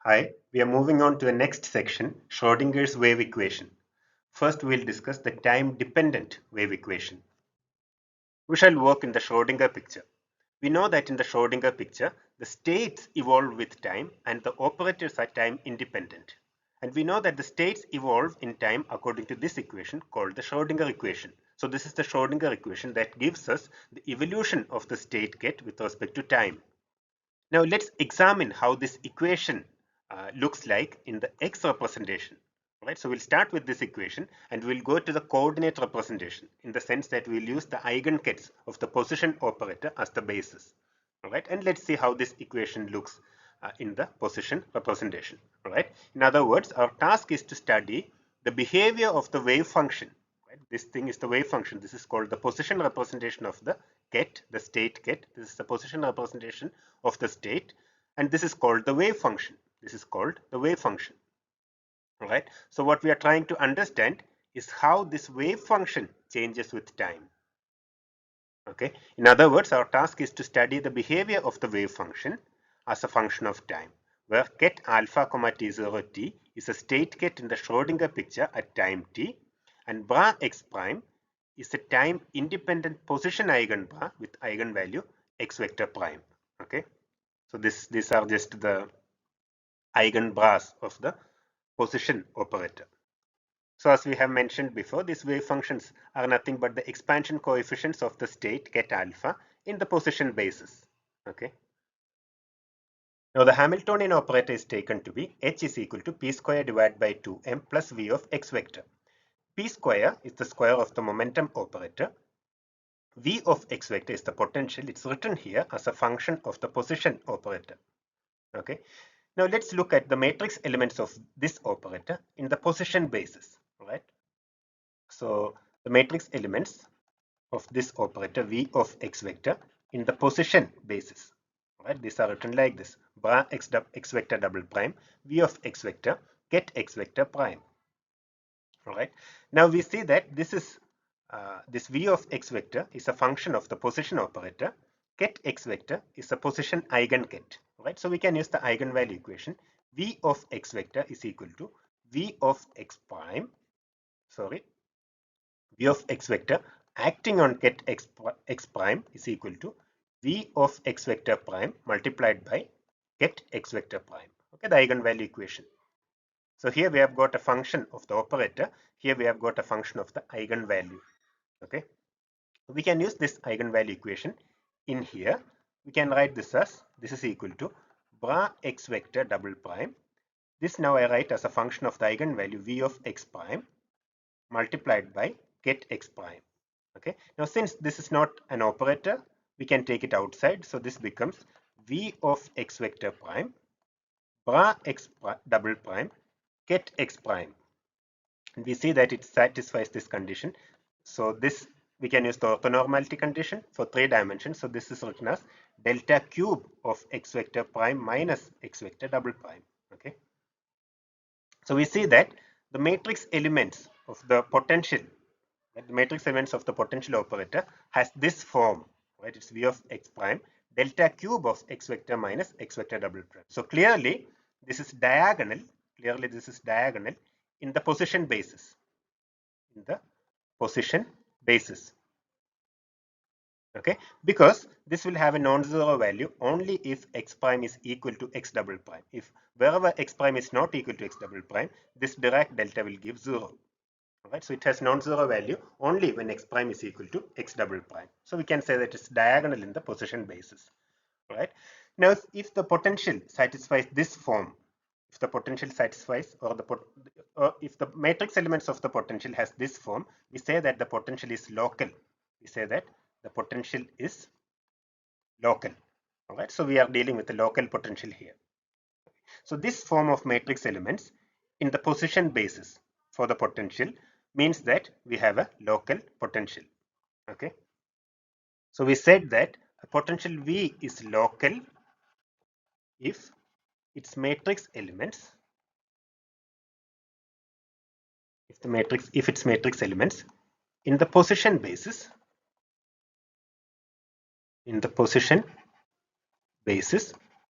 Hi, we are moving on to the next section, Schrodinger's wave equation. First, we'll discuss the time-dependent wave equation. We shall work in the Schrodinger picture. We know that in the Schrodinger picture, the states evolve with time and the operators are time independent. And we know that the states evolve in time according to this equation called the Schrodinger equation. So this is the Schrodinger equation that gives us the evolution of the state ket with respect to time. Now let's examine how this equation looks like in the x representation. Right, so we'll start with this equation and we'll go to the coordinate representation in the sense that we'll use the eigenkets of the position operator as the basis. All right, and let's see how this equation looks in the position representation. All right, in other words, our task is to study the behavior of the wave function. Right? This thing is the wave function. This is called the position representation of the ket, the state ket. This is the position representation of the state, and this is called the wave function. This is called the wave function. All right. So what we are trying to understand is how this wave function changes with time. Okay. In other words, our task is to study the behavior of the wave function as a function of time, where ket alpha comma t0 t is a state ket in the Schrodinger picture at time t, and bra x prime is a time independent position eigenbra with eigenvalue x vector prime. Okay. So these are just the eigenbras of the position operator. So as we have mentioned before, these wave functions are nothing but the expansion coefficients of the state ket alpha in the position basis. Okay. Now the Hamiltonian operator is taken to be h is equal to p square divided by 2m plus v of x vector. P square is the square of the momentum operator. V of x vector is the potential. It's written here as a function of the position operator. Okay. Now let's look at the matrix elements of this operator in the position basis. Right. So the matrix elements of this operator V of x vector in the position basis. Right, these are written like this: bra x vector double prime, V of x vector, ket x vector prime. All right. Now we see that this is this V of x vector is a function of the position operator. Ket x vector is a position eigenket. Right. So we can use the eigenvalue equation. V of x vector is equal to V of x prime. Sorry. V of x vector acting on ket x prime is equal to V of x vector prime multiplied by ket x vector prime. Okay, the eigenvalue equation. So here we have got a function of the operator. Here we have got a function of the eigenvalue. Okay, we can use this eigenvalue equation in here. We can write this as this is equal to bra x vector double prime. This now I write as a function of the eigenvalue V of x prime multiplied by ket x prime. Okay. Now since this is not an operator, we can take it outside. So this becomes V of x vector prime bra x double prime ket x prime. And we see that it satisfies this condition. So this we can use the orthonormality condition for 3 dimensions. So this is written as delta cube of x vector prime minus x vector double prime. Okay. So we see that the matrix elements of the potential, the matrix elements of the potential operator has this form, right? It's V of x prime delta cube of x vector minus x vector double prime. So clearly this is diagonal. Clearly this is diagonal in the position basis. In the position basis. Okay, because this will have a non-zero value only if x prime is equal to x double prime. If wherever x prime is not equal to x double prime, this Dirac delta will give 0. Right, so it has non-zero value only when x prime is equal to x double prime. So we can say that it's diagonal in the position basis. Right. Now, if the potential satisfies this form, if the potential satisfies or if the matrix elements of the potential has this form, we say that the potential is local. We say that the potential is local. All right. So we are dealing with the local potential here. So this form of matrix elements in the position basis for the potential means that we have a local potential. Okay. So we said that a potential V is local if its matrix elements, if its matrix elements in the position basis,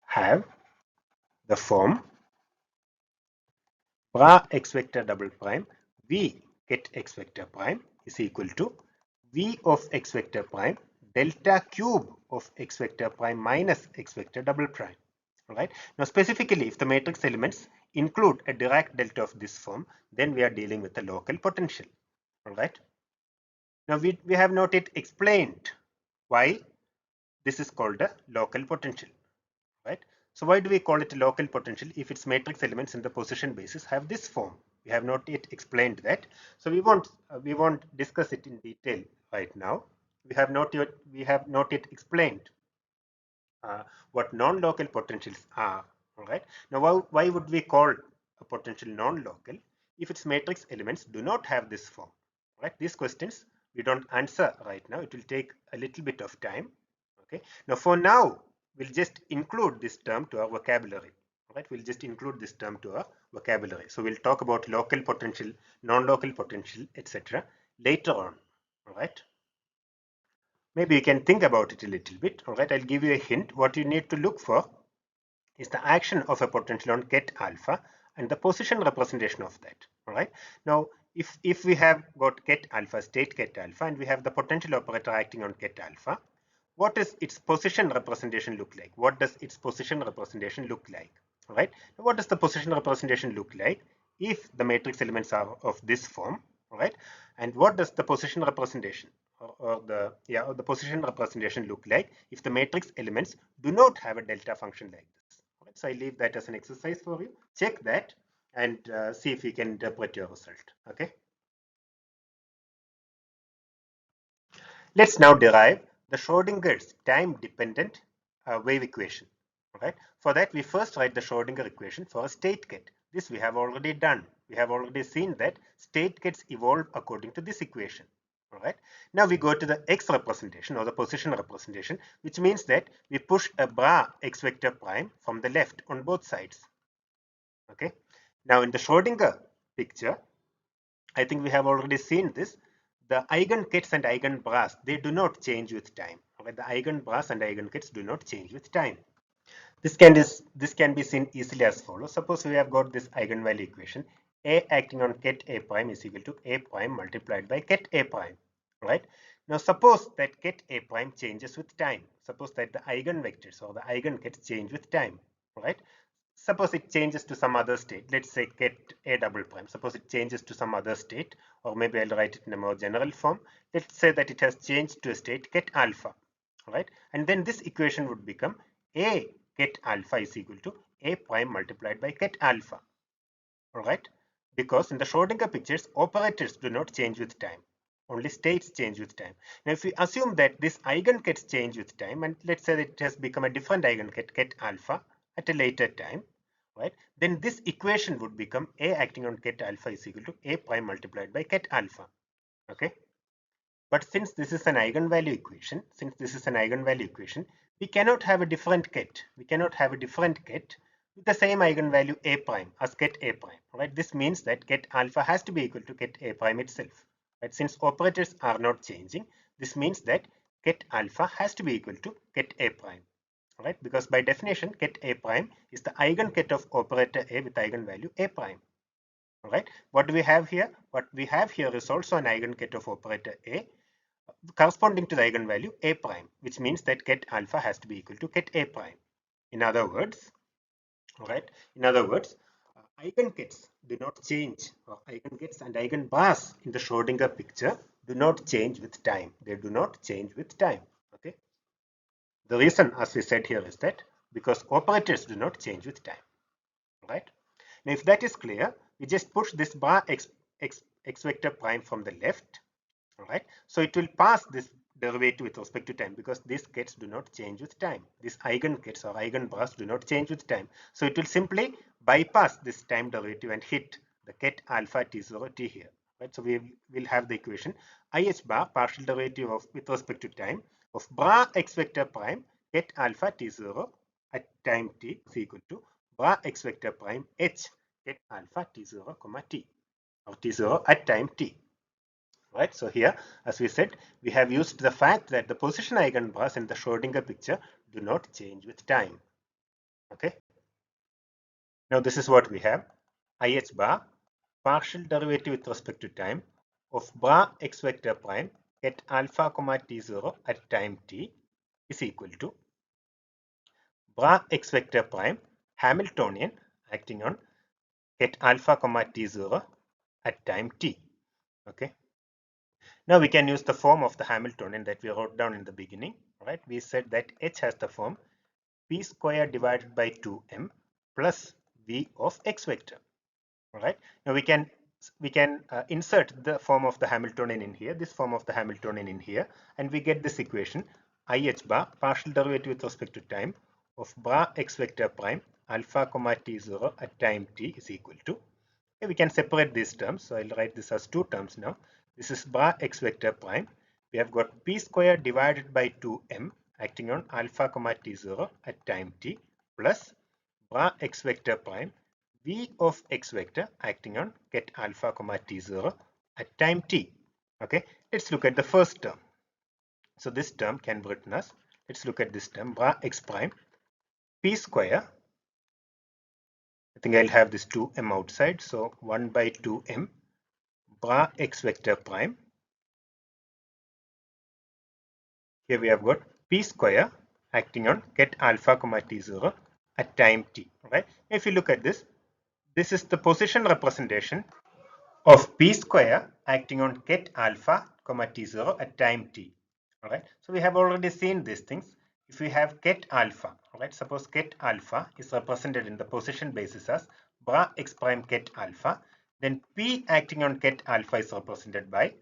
have the form bra x vector double prime v ket x vector prime is equal to v of x vector prime delta cube of x vector prime minus x vector double prime. All right. Now, specifically, if the matrix elements include a Dirac delta of this form, then we are dealing with a local potential. All right. Now, we have not yet explained why this is called a local potential. Right. So, why do we call it a local potential if its matrix elements in the position basis have this form? We have not yet explained that. So, we won't discuss it in detail right now. We have not yet explained what non-local potentials are. All right. Now, why would we call a potential non-local if its matrix elements do not have this form? Right. These questions we don't answer right now. It will take a little bit of time. Okay. Now, for now, we'll just include this term to our vocabulary. All right. We'll just include this term to our vocabulary. So we'll talk about local potential, non-local potential, etc. later on. All right. Maybe you can think about it a little bit. All right, I'll give you a hint. What you need to look for is the action of a potential on ket alpha and the position representation of that. All right. Now, if we have got ket alpha, state ket alpha, and we have the potential operator acting on ket alpha, what does its position representation look like? What does its position representation look like? All right. Now, what does the position representation look like if the matrix elements are of this form? All right. And what does the position representation or the position representation look like if the matrix elements do not have a delta function like this? All right, so I leave that as an exercise for you. Check that and see if you can interpret your result. Okay. Let's now derive the Schrodinger's time-dependent wave equation. All right. For that, we first write the Schrodinger equation for a state ket. This we have already done. We have already seen that state kets evolve according to this equation. All right. Now we go to the x representation or the position representation, which means that we push a bra x vector prime from the left on both sides. Okay. Now in the Schrodinger picture, I think we have already seen this. The eigenkets and eigenbras, they do not change with time. Okay? The eigenbras and eigenkets do not change with time. This can be seen easily as follows. Suppose we have got this eigenvalue equation. A acting on ket A prime is equal to A prime multiplied by ket A prime. Right? Now suppose that ket A prime changes with time. Suppose that the eigenvectors or the eigenkets change with time. Right? Suppose it changes to some other state. Let's say ket A double prime. Suppose it changes to some other state, or maybe I'll write it in a more general form. Let's say that it has changed to a state ket alpha. Right? And then this equation would become A ket alpha is equal to A prime multiplied by ket alpha. All right? Because in the Schrodinger pictures, operators do not change with time. Only states change with time. Now, if we assume that this eigenkets change with time, and let's say that it has become a different eigenket, ket alpha, at a later time, right? Then this equation would become A acting on ket alpha is equal to A prime multiplied by ket alpha. Okay? But since this is an eigenvalue equation, we cannot have a different ket. We cannot have a different ket with the same eigenvalue A prime as ket A prime. Right? This means that ket alpha has to be equal to ket A prime itself. Right? Since operators are not changing, this means that ket alpha has to be equal to ket A prime. Right? Because by definition, ket A prime is the eigenket of operator A with eigenvalue A prime. All right. What do we have here? What we have here is also an eigenket of operator A corresponding to the eigenvalue A prime, which means that ket alpha has to be equal to ket A prime. In other words, all right. In other words, eigenkets do not change, or eigenkets and eigenbars in the Schrodinger picture do not change with time. They do not change with time. Okay. The reason, as we said here, is that because operators do not change with time. Right? Now, if that is clear, we just push this bar x vector prime from the left. All right? So it will pass this derivative with respect to time because these kets do not change with time. These eigenkets or eigenbars do not change with time. So it will simply bypass this time derivative and hit the ket alpha t0 t here. Right? So we will have the equation IH bar partial derivative of with respect to time of bra x vector prime ket alpha t0 at time t is equal to bra x vector prime h ket alpha t0 comma t or t0 at time t. Right? So here, as we said, we have used the fact that the position eigenbars in the Schrodinger picture do not change with time. Okay. Now this is what we have. IH bar partial derivative with respect to time of bra x vector prime at alpha comma t0 at time t is equal to bra x vector prime Hamiltonian acting on at alpha comma t0 at time t. Okay. Now we can use the form of the Hamiltonian that we wrote down in the beginning. Right? We said that H has the form p square divided by 2m plus v of x vector. All right. Now we can insert the form of the Hamiltonian in here, this form of the Hamiltonian in here, and we get this equation IH bar partial derivative with respect to time of bra x vector prime alpha comma t0 at time t is equal to. Okay, we can separate these terms. So I'll write this as two terms now. This is bra x vector prime. We have got p square divided by 2m acting on alpha comma t0 at time t plus bra x vector prime v of x vector acting on get alpha comma t0 at time t. Okay, let's look at the first term. So this term can be written as, let's look at this term, bra x prime p square. I think I'll have this 2m outside, so 1 by 2m bra x vector prime. Here we have got p square acting on get alpha comma t0 at time t. Right? If you look at this, this is the position representation of p square acting on get alpha comma t0 at time t. All right. So we have already seen these things. If we have get alpha, all right, suppose get alpha is represented in the position basis as bra x prime get alpha, then p acting on get alpha is represented by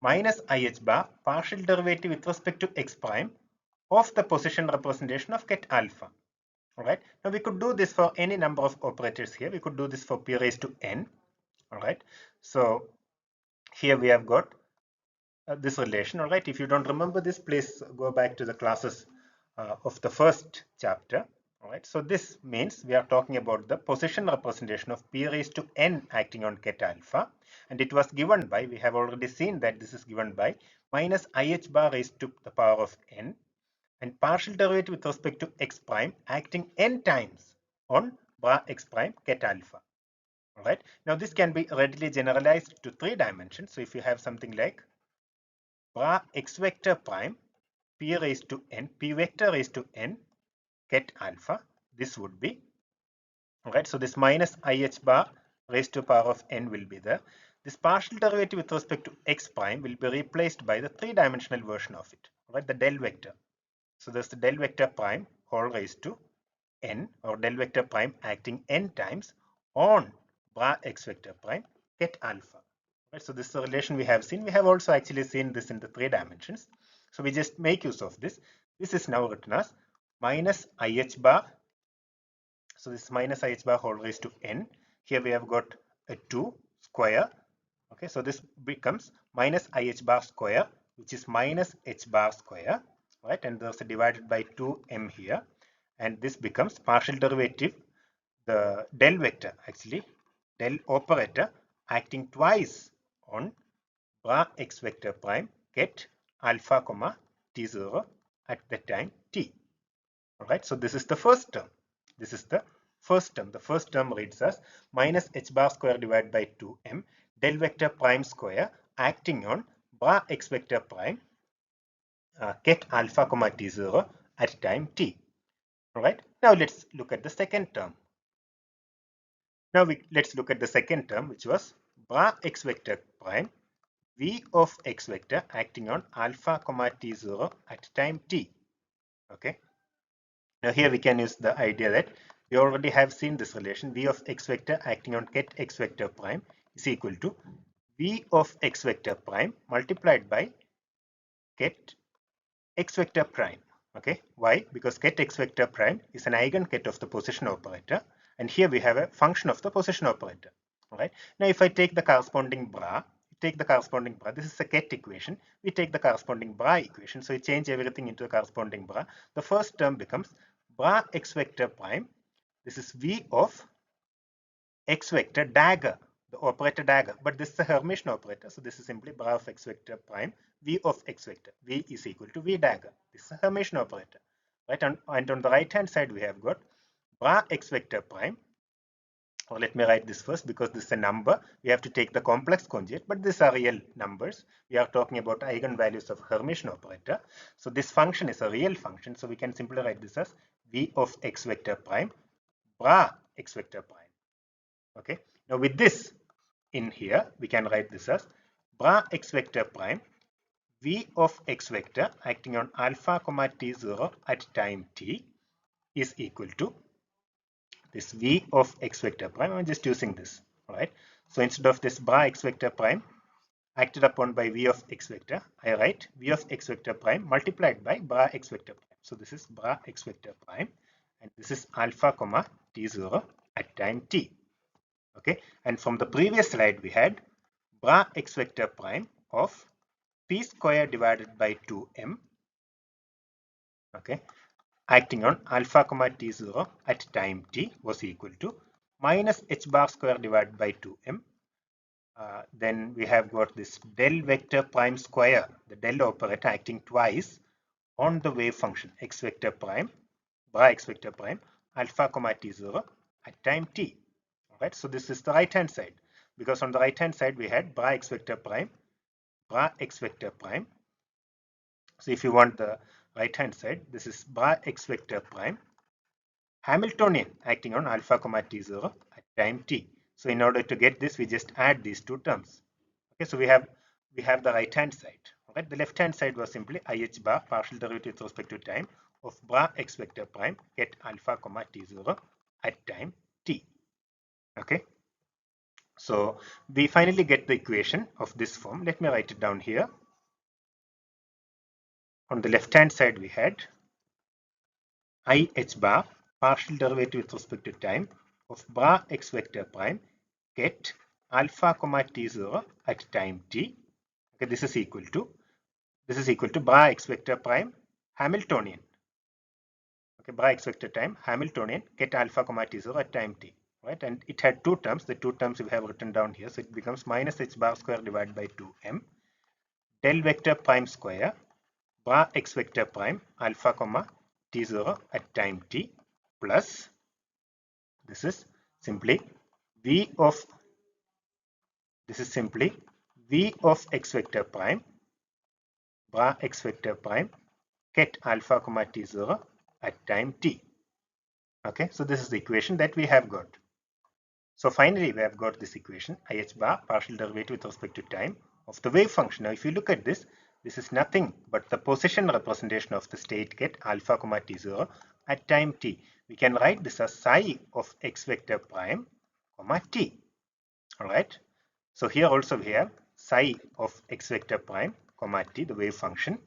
minus IH bar partial derivative with respect to x prime of the position representation of get alpha. All right. Now we could do this for any number of operators here. We could do this for p raised to n. All right. So here we have got this relation. All right. If you don't remember this, please go back to the classes of the first chapter. All right. So this means we are talking about the position representation of p raised to n acting on get alpha, and it was given by, we have already seen that this is given by minus IH bar raised to the power of n and partial derivative with respect to x prime acting n times on bra x prime get alpha. All right. Now this can be readily generalized to 3 dimensions. So if you have something like bra x vector prime p raised to n, p vector raised to n get alpha, this would be, all right, so this minus IH bar raised to the power of n will be there. This partial derivative with respect to x prime will be replaced by the 3-dimensional version of it, all right, the del vector. So there's the del vector prime whole raised to n, or del vector prime acting n times on bra x vector prime get alpha. Right, so this is the relation we have seen. We have also actually seen this in the 3 dimensions. So we just make use of this. This is now written as minus IH bar. So this is minus IH bar whole raised to n. Here we have got a 2 square. Okay, so this becomes minus IH bar square, which is minus h bar square, right? And there's a divided by 2m here, and this becomes partial derivative, the del vector, actually del operator acting twice on bra x vector prime get alpha comma t0 at the time t. All right, so this is the first term. This is the first term. The first term reads as minus h bar square divided by 2m del vector prime square acting on bra x vector prime get alpha comma t0 at time t. All right, now let's look at the second term. Now let's look at the second term, which was bra x vector prime v of x vector acting on alpha comma t0 at time t. Okay. Now here we can use the idea that we already have seen this relation v of x vector acting on get x vector prime is equal to v of x vector prime multiplied by get x vector prime. Okay, why? Because get x vector prime is an eigenket of the position operator, and here we have a function of the position operator. All right. Now if I take the corresponding bra, this is a ket equation, we take the corresponding bra equation, so we change everything into the corresponding bra. The first term becomes bra x vector prime, this is v of x vector dagger, the operator dagger, but this is a Hermitian operator, so this is simply bra of x vector prime v of x vector, v is equal to v dagger. This is a Hermitian operator, right? And on the right hand side we have got bra x vector prime Or let me write this first, because this is a number. We have to take the complex conjugate, but these are real numbers. We are talking about eigenvalues of Hermitian operator. So this function is a real function. So we can simply write this as v of x vector prime bra x vector prime. Okay. Now with this in here, we can write this as bra x vector prime v of x vector acting on alpha comma t0 at time t is equal to this v of x vector prime. I'm just using this. All right. So instead of this bra x vector prime acted upon by v of x vector, I write v of x vector prime multiplied by bra x vector prime. So this is bra x vector prime, and this is alpha comma t0 at time t. Okay. And from the previous slide, we had bra x vector prime of p square divided by 2m. Okay. Acting on alpha comma t0 at time t was equal to minus h bar square divided by 2m. Then we have got this del vector prime square, the del operator acting twice on the wave function x vector prime, bra x vector prime, alpha comma t0 at time t. All right, so this is the right hand side, because on the right hand side we had bra x vector prime, bra x vector prime. So if you want the right hand side, this is bra x vector prime Hamiltonian acting on alpha comma t0 at time t. So in order to get this, we just add these two terms. Okay, so we have the right hand side. All right, the left hand side was simply IH bar partial derivative with respect to time of bra x vector prime get alpha comma t0 at time t. Okay, so we finally get the equation of this form. Let me write it down here. On the left hand side, we had IH bar partial derivative with respect to time of bra x vector prime get alpha comma t0 at time t. Okay, this is equal to bra x vector prime Hamiltonian. Okay, bra x vector time Hamiltonian get alpha comma t0 at time t. Right, and it had two terms. The two terms we have written down here, so it becomes minus h bar square divided by 2m del vector prime square bra x vector prime alpha comma t0 at time t plus this is simply v of x vector prime bra x vector prime get alpha comma t0 at time t. Okay, so this is the equation that we have got. So finally we have got this equation IH bar partial derivative with respect to time of the wave function. Now if you look at this, this is nothing but the position representation of the state get alpha comma t0 at time t. We can write this as psi of x vector prime comma t. All right. So here also we have psi of x vector prime comma t, the wave function.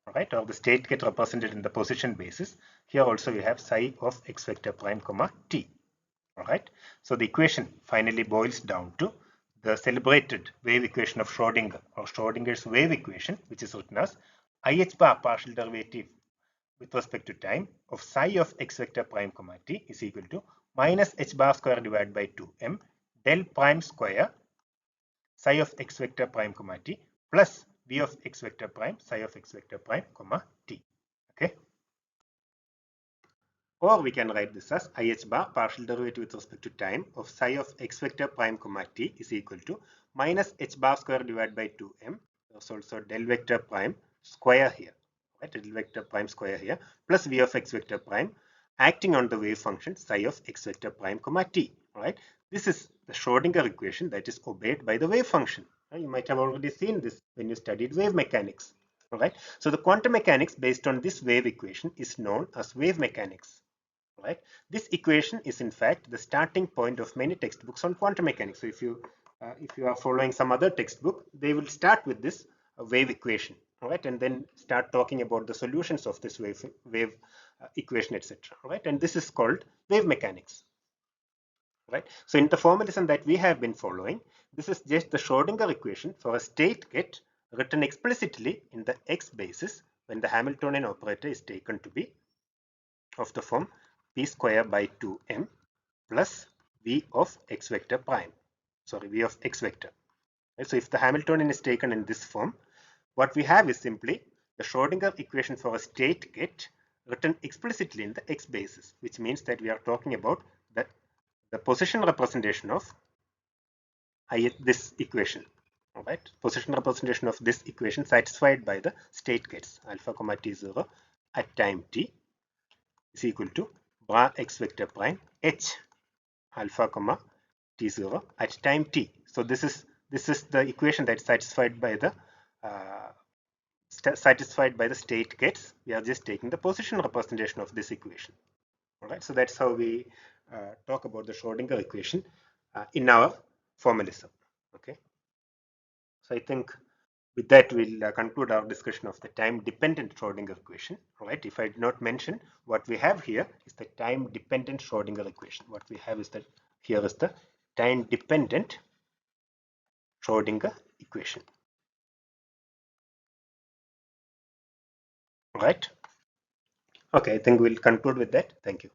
All right, or the state get represented in the position basis. Here also we have psi of x vector prime comma t. All right. So the equation finally boils down to the celebrated wave equation of Schrodinger, or Schrodinger's wave equation, which is written as IH bar partial derivative with respect to time of psi of x vector prime comma t is equal to minus h bar square divided by 2m del prime square psi of x vector prime comma t plus v of x vector prime psi of x vector prime comma t. Okay. Or we can write this as IH bar partial derivative with respect to time of psi of x vector prime comma t is equal to minus h bar square divided by 2m. There's also del vector prime square here, right? Del vector prime square here plus v of x vector prime acting on the wave function psi of x vector prime comma t. Right? This is the Schrodinger equation that is obeyed by the wave function. You might have already seen this when you studied wave mechanics. All right. So the quantum mechanics based on this wave equation is known as wave mechanics. Right? This equation is in fact the starting point of many textbooks on quantum mechanics. So if you are following some other textbook, they will start with this wave equation, all right, and then start talking about the solutions of this wave equation, etc. Right? And this is called wave mechanics. Right? So in the formalism that we have been following, this is just the Schrodinger equation for a state get written explicitly in the x basis when the Hamiltonian operator is taken to be of the form p square by 2m plus v of x vector prime. Sorry, v of x vector. So if the Hamiltonian is taken in this form, what we have is simply the Schrodinger equation for a state get written explicitly in the x basis, which means that we are talking about the position representation of this equation. All right, position representation of this equation satisfied by the state kets alpha comma t0 at time t is equal to bra x vector prime h alpha comma t0 at time t. So this is the equation that's satisfied by the state kets. We are just taking the position representation of this equation. All right, so that's how we talk about the Schrodinger equation in our formalism. Okay, so I think with that we'll conclude our discussion of the time-dependent Schrodinger equation. All right, if I did not mention, what we have here is the time-dependent Schrodinger equation. What we have is that here is the time-dependent Schrodinger equation. All right. Okay, I think we'll conclude with that. Thank you.